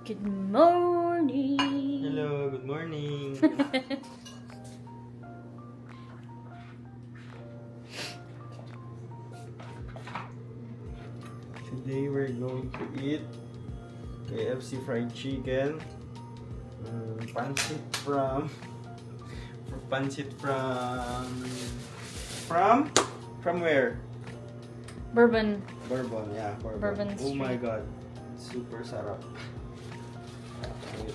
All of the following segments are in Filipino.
Good morning! Hello, good morning. Today we're going to eat KFC fried chicken, pancit from where? Bourbon. Bourbon, yeah, Bourbon Oh my Street. god, super sarap. Wait,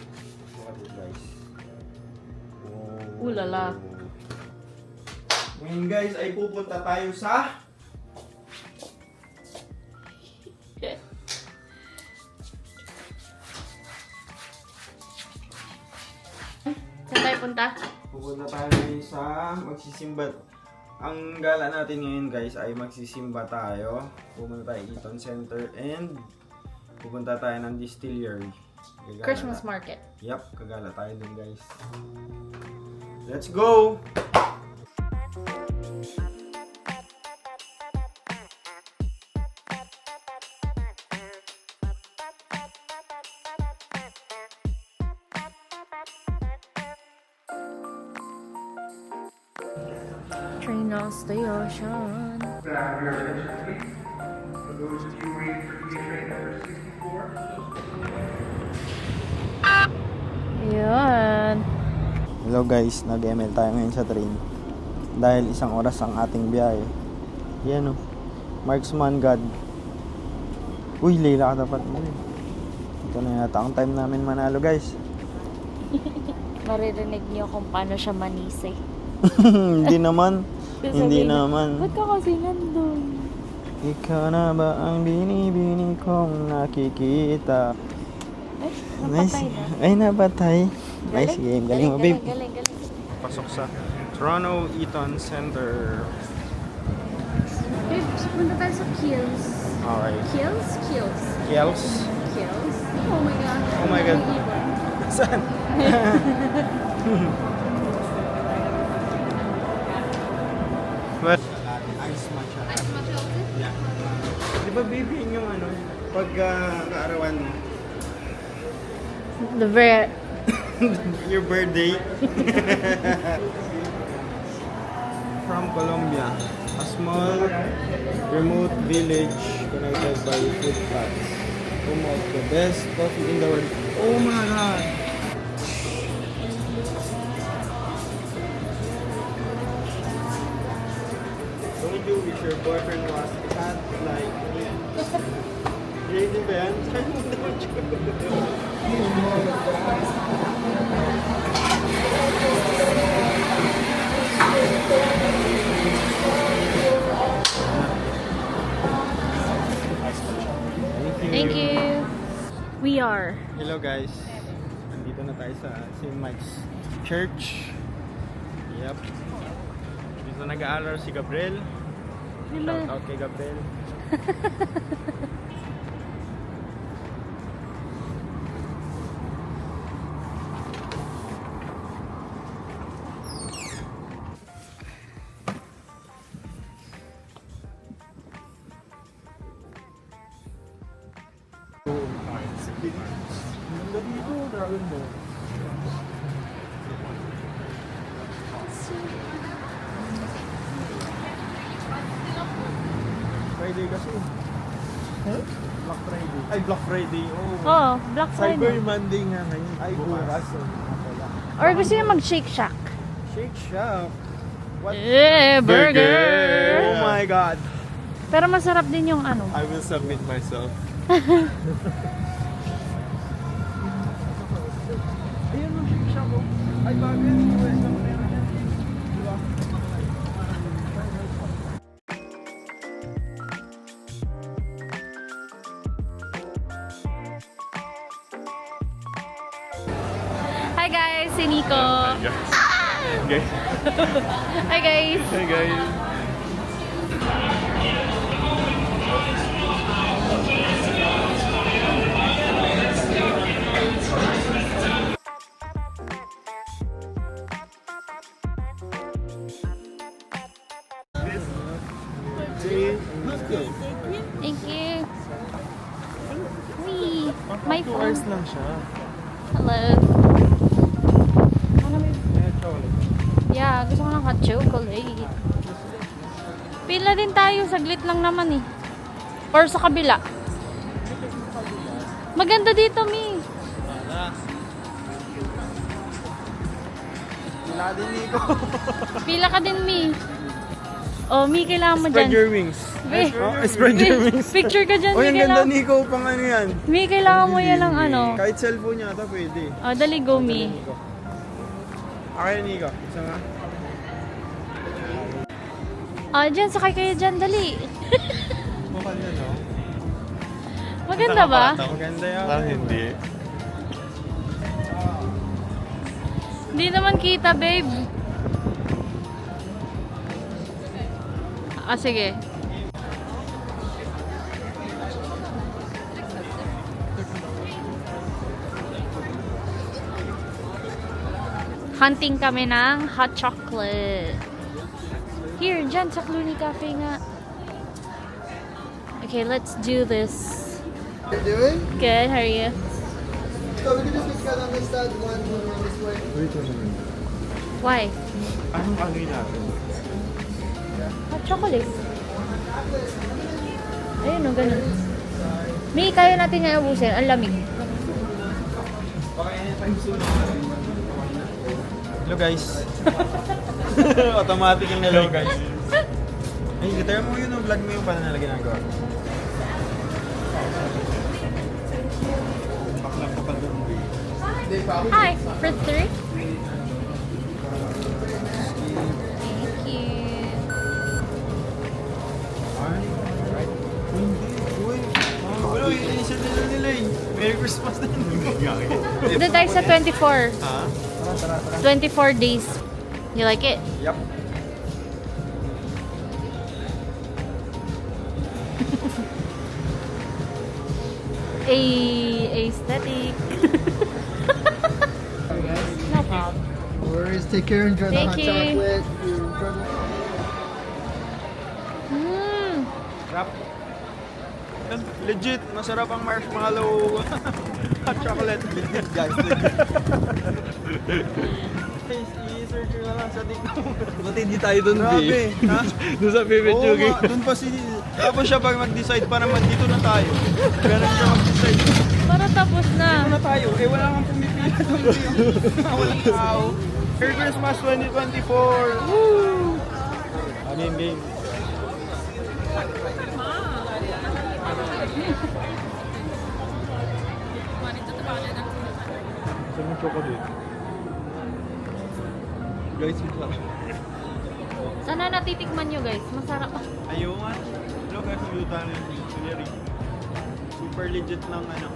look at it, guys. Oh. Ooh la la. Ngayon guys ay pupunta tayo sa Saan tayo punta? Pupunta tayo ngayon sa magsisimba. Ang gala natin ngayon guys ay magsisimba tayo. Pupunta tayo Eaton Center and pupunta tayo ng Distillery. Gagala Christmas na. market. Yup, kagala tayo dun guys. Let's go! Train us the ocean. For those of you waiting for E train number 64. Yan. Hello guys, nag-ML tayo ngayon sa train. Dahil isang oras ang ating biyahe. Yan o. Marksman God. Uy, Leila ka dapat mo. Ito na yata ang time namin manalo guys. Maririnig niyo kung paano siya manisi. Hindi naman. Hindi Sasabihin na, naman. ba't ka kasi nandun? Ikaw na ba ang binibini kong nakikita? Ay, Nice. napatay na. Ay, napatay. Nice game. Galing mo, babe. Galing. Pasok sa Toronto Eaton Center. Babe, punta tayo sa Kills. Alright. Kills? Kills. Kiels. Kills? Oh my God. Oh my God. Saan? But, ice matcha. Ice matcha also? Yeah. Di ba baby yun yung ano, pag kaarawan mo, The very... your birthday? From Colombia, a small remote village connected by footpaths, home of the best coffee in the world. Oh my God! Don't you wish your boyfriend was hot like me? Hindi ba yan? Thank you. We are. Hello guys. Nandito na tayo sa St. Mike's Church. Yep. Dito nag-aaral si Gabriel. Shout out kay Gabriel. Dito, Dragon Ball. Friday kasi. Huh? Black Friday. Ay, Black Friday. Oh. Oh, Black Cyber Friday. Monday nga ngayon. Ay, bukas. Or gusto niyo mag-Shake Shack? Shake Shack. What? Burger! Oh my God. Pero masarap din yung ano. I will submit myself. Ayun ang Shake Shack oh. Ay, bagay. US lang meron yan. Diba? Hi guys, si Nico. Okay. Hi guys. Hey guys. Thank you. Wee, my Two hours phone. lang lang siya. Hello. Ano may... Yeah, gusto ko ng hot chocolate. Pila din tayo, saglit lang naman eh. Or sa kabila. Maganda dito, Mi. Wala din, Nico. Pila ka din, Mi. Oh, Mi, kailangan mo Spread dyan. your wings. Mi, Spread your wings. Picture ka dyan, Oh, Mi. yung ganda, Kailangan, Nico. Pang ano yan. Mi, kailangan mo yan ng ano. Kahit cellphone niya ata pwede. Oh, dali, go, Mi. Nico. Okay, Nico. Isa nga. Ah, dyan, sakay kayo dyan, dali. Mukha niya, no? Maganda ba? Maganda yan. Parang hindi. Hindi naman kita, babe. Ah, sige. Hunting kami ng hot chocolate. Here, dyan sa Clooney Cafe nga. Okay, let's do this. You're doing? Good, how are you? So we can just pick out on this side, one on this way. Wait a minute. Why? Anong kaloy natin? Hot chocolate. Ayun o, ganun. May kaya natin nga ubusin. Ang lamig. Hello, guys. Automatic yung hello, guys. Ay, gitara mo yun, vlog mo yung paano nila ginagawa. Hi, for 3? Thank you. Wala, inisan nila eh. Merry Christmas na yun. Doon tayo sa 24. Ha? 24 days. You like it? Yup. Aesthetic. No problem. No worries. Take care. Enjoy the Thank hot you. chocolate. You're incredible. Mm. Rap. Legit, masarap ang marshmallow. Hot chocolate. Legit, guys. I-search nyo na lang sa TikTok. Buti hindi tayo dun, Grabe, ha? Doon sa favorite Oo nga, dun pa si... Tapos siya pag mag-decide, parang dito na tayo. Ganun siya mag-decide. Para tapos Dito na. na tayo. Eh, wala kang pumipili doon. Walang tao. Merry Christmas 2024! Woo! Game, game. Saan yung chocolate? Guys, yung sarap. Sana natitikman nyo guys. Masarap. Ayaw nga. Hello guys, luta na yung chili. Super legit lang ano.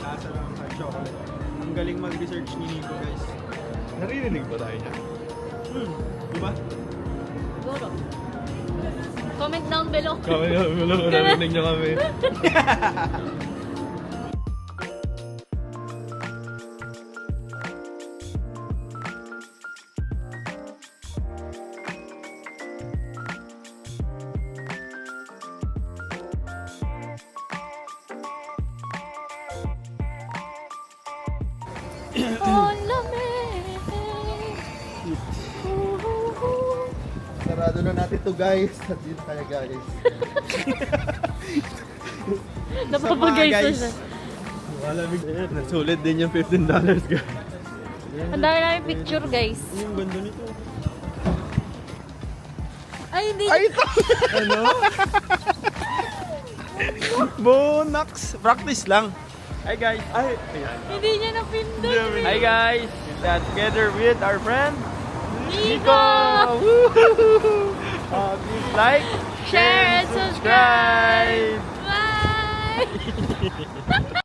Lasa ng hot chocolate. Ang galing mag-research ni Nico guys. Naririnig ba tayo niya? Diba? Siguro. Comment down below. Kami narinig niyo kami. Oh, lamig. Sarado na natin to guys. At dito tayo guys. Napapagay Sama, sa guys. siya. Malamig. Nasulit din yung $15 guys. Ang dami namin picture guys. Yung ganda nito. Ay, hindi. Ay, ito! Ano? Bonax! Practice lang. Hi guys. Ay, ayan. Hindi niya napindot. Hi guys. Together with our friend Nico! Woo! Please like, Share and subscribe! subscribe. Bye!